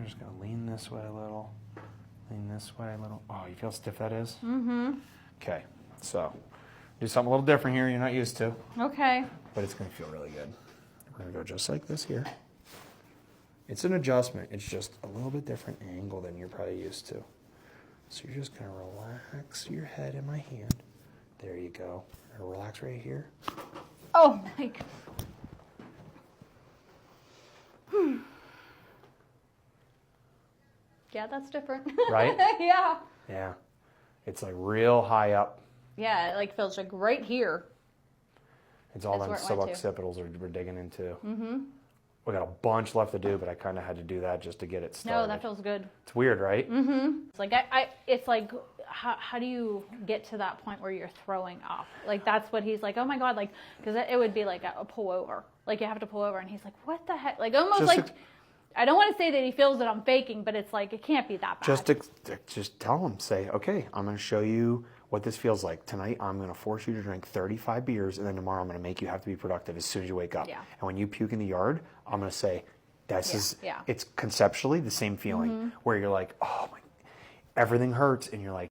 we're just going to lean this way a little. Lean this way a little. Oh, you feel how stiff that is? Mm-hmm. Okay, so do something a little different here you're not used to. Okay. But it's going to feel really good. We're going to go just like this here. It's an adjustment. It's just a little bit different angle than you're probably used to. So you're just going to relax your head in my hand. There you go. Relax right here. Oh my God. Yeah, that's different. Right? Yeah. Yeah. It's like real high up. Yeah, it like feels like right here. It's all them That's where it went to. suboccipitals we're digging into. Mm-hmm. We got a bunch left to do, but I kind of had to do that just to get it started. No, that feels good. It's weird, right? Mm-hmm. It's like it's like how do you get to that point where you're throwing up? Like that's what he's like. Oh my God, like because it would be like a pull over. Like you have to pull over, and he's like, what the heck? Like almost Just like. I don't want to say that he feels that I'm faking, but it's like, it can't be that bad. Just tell him, say, okay, I'm going to show you what this feels like. Tonight, I'm going to force you to drink 35 beers, and then tomorrow I'm going to make you have to be productive as soon as you wake up. Yeah. And when you puke in the yard, I'm going to say, Yeah. it's conceptually the same feeling, where you're like, oh my, everything hurts, and you're like,